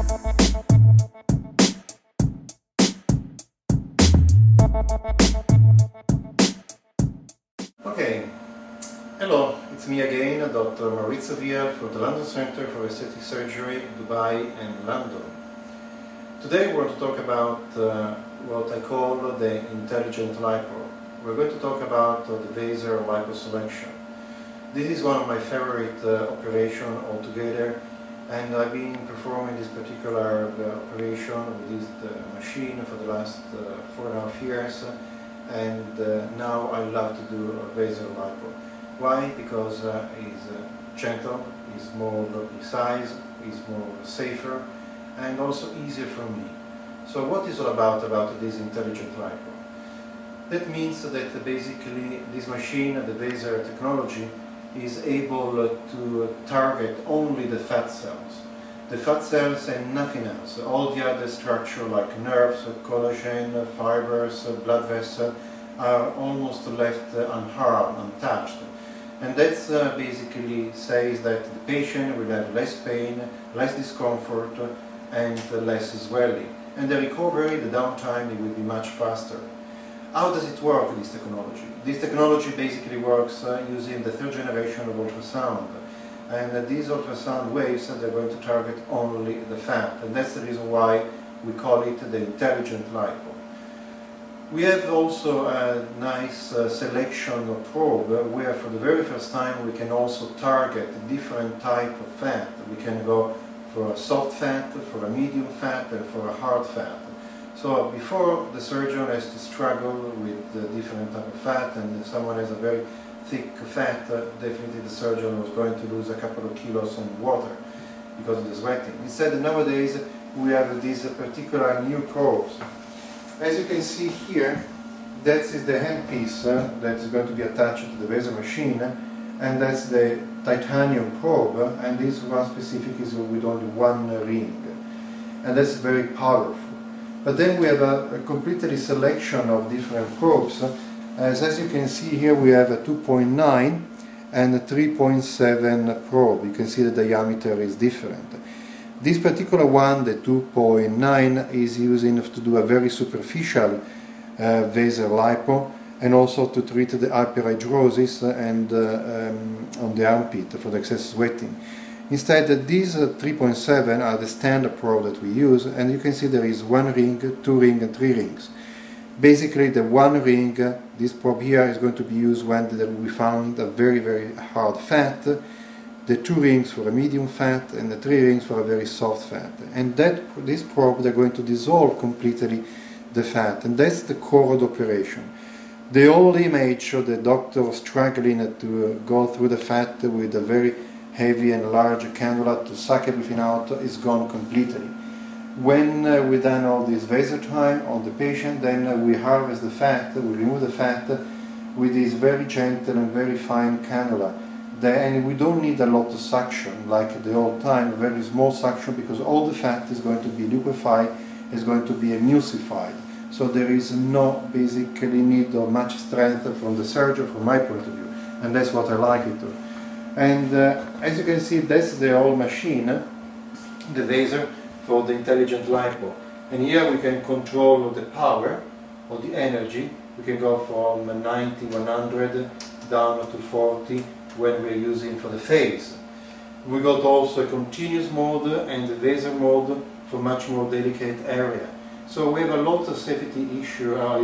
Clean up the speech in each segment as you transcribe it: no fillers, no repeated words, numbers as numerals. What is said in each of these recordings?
Okay, hello, it's me again, Dr. Viel from the London Center for Aesthetic Surgery, Dubai and London. Today we're going to talk about what I call the intelligent lipo. We're going to talk about the VASER Liposelection. This is one of my favorite operations altogether, and I've been performing this particular operation with this machine for the last 4.5 years, and now I love to do a VASER lipo. Why? Because it's gentle, it's more precise, it's more safer, and also easier for me. So what is all about this intelligent lipo? That means that basically this machine, the VASER technology, is able to target only the fat cells. The fat cells and nothing else. All the other structure like nerves, collagen, fibers, blood vessels are almost left unharmed, untouched. And that basically says that the patient will have less pain, less discomfort, and less swelling. And the recovery, the downtime, it will be much faster. How does it work, this technology? This technology basically works using the third generation of ultrasound. And these ultrasound waves, they're going to target only the fat. And that's the reason why we call it the intelligent lipo. We have also a nice selection of probe where for the very first time we can also target different type of fat. We can go for a soft fat, for a medium fat, and for a hard fat. So before the surgeon has to struggle with the different type of fat, and if someone has a very thick fat, definitely the surgeon was going to lose a couple of kilos on water because of the sweating. Instead, nowadays we have these particular new probes. As you can see here, that is the handpiece that is going to be attached to the VASER machine, and that's the titanium probe, and this one specific is with only one ring, and that's very powerful. But then we have a completely selection of different probes. As you can see here, we have a 2.9 and a 3.7 probe. You can see the diameter is different. This particular one, the 2.9, is using to do a very superficial VASER lipo, and also to treat the hyperhidrosis and on the armpit for the excess sweating. Instead, these 3.7 are the standard probe that we use, and you can see there is 1 ring, 2 rings, and 3 rings. Basically, the 1 ring, this probe here, is going to be used when we found a very, very hard fat, the 2 rings for a medium fat, and the 3 rings for a very soft fat. And this probe, they're going to dissolve completely the fat, and that's the core of the operation. The old image showed the doctor struggling to go through the fat with a very heavy and large cannula to suck everything out is gone completely. When we done all this VASER time on the patient, then we harvest the fat, we remove the fat with this very gentle and very fine cannula. And we don't need a lot of suction like the old time, very small suction, because all the fat is going to be liquefied, is going to be emulsified. So there is no basically need of much strength from the surgeon, from my point of view, and that's what I like it to. And as you can see, that's the whole machine, the VASER for the intelligent lipo. And here we can control the power or the energy. We can go from 90, 100 down to 40 when we're using for the phase. We got also a continuous mode and the VASER mode for much more delicate area. So we have a lot of safety issue, a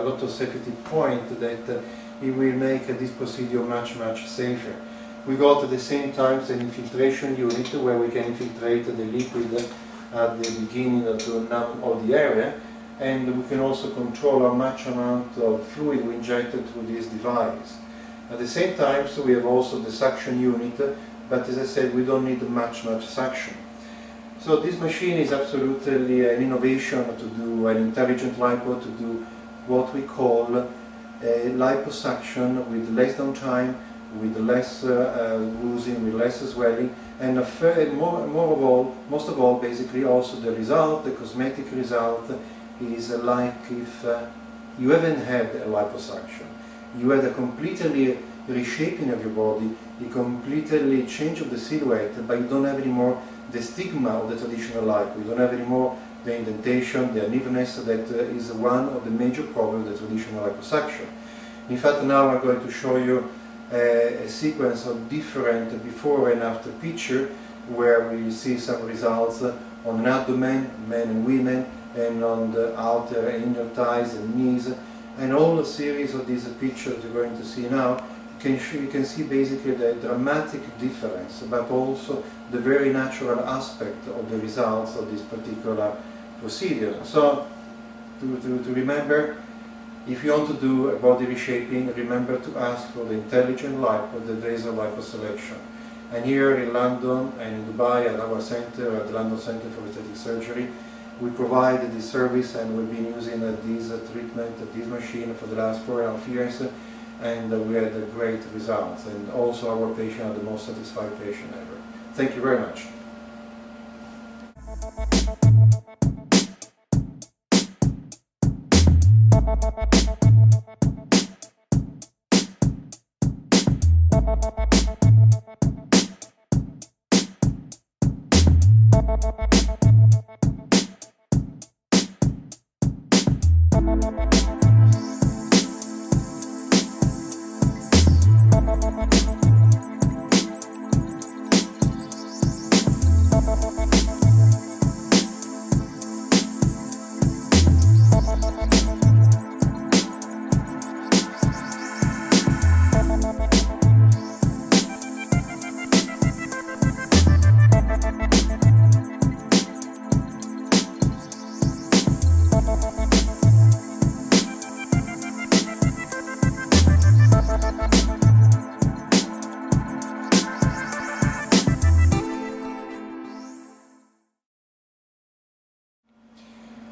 lot of safety point that it will make this procedure much, much safer. We got at the same time an infiltration unit where we can infiltrate the liquid at the beginning to numb all the area, and we can also control how much amount of fluid we injected through this device. At the same time, so we have also the suction unit, but as I said, we don't need much suction. So this machine is absolutely an innovation to do an intelligent lipo, to do what we call a liposuction with less downtime, with less bruising, with less swelling, and most of all, basically also the result, the cosmetic result, is like if you haven't had a liposuction. You had a completely reshaping of your body, a completely change of the silhouette, but you don't have any more the stigma of the traditional lipo. You don't have anymore the indentation, the unevenness that is one of the major problems of the traditional liposuction. In fact, now I'm going to show you a sequence of different before and after picture where we see some results on an abdomen, men and women, and on the outer and inner thighs and knees, and all a series of these pictures you're going to see now. You can see basically the dramatic difference, but also the very natural aspect of the results of this particular procedure. So, to remember, if you want to do a body reshaping, remember to ask for the intelligent lipo, the VASER Liposelection. And here in London and in Dubai at our center, at the London Center for Aesthetic Surgery, we provide this service, and we've been using this treatment, this machine for the last 4.5 years, and we had great results. And also our patients are the most satisfied patient ever. Thank you very much.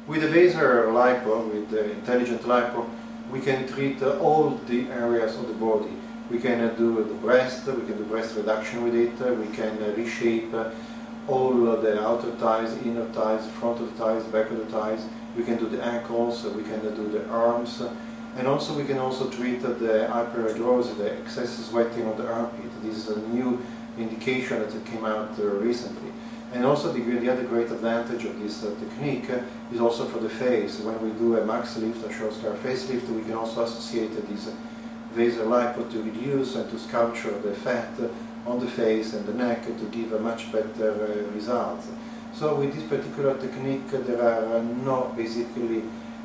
With the VASER lipo, with the intelligent lipo, we can treat all the areas of the body. We can do the breast, we can do breast reduction with it, we can reshape all the outer thighs, inner thighs, front of the thighs, back of the thighs. We can do the ankles, we can do the arms, and also we can also treat the hyperhidrosis, the excess sweating of the armpit. This is a new indication that came out recently. And also the other great advantage of this technique is also for the face. When we do a max lift, a short scar facelift, we can also associate this VASER lipo to reduce and to sculpture the fat on the face and the neck to give a much better result. So with this particular technique there are no basically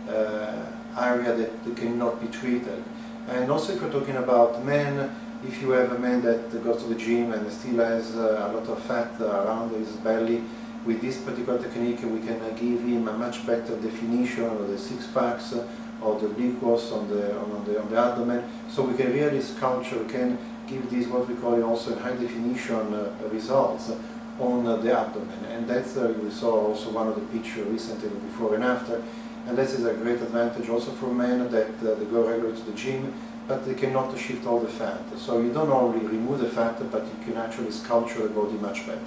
area that cannot be treated. And also if we're talking about men, if you have a man that goes to the gym and still has a lot of fat around his belly, with this particular technique we can give him a much better definition of the six packs or the obliquos on the abdomen. So we can really sculpture, we can give this what we call also high definition results on the abdomen. And that's we saw also one of the pictures recently before and after. And this is a great advantage also for men that they go regularly to the gym, but they cannot shift all the fat. So you don't only remove the fat, but you can actually sculpture the body much better.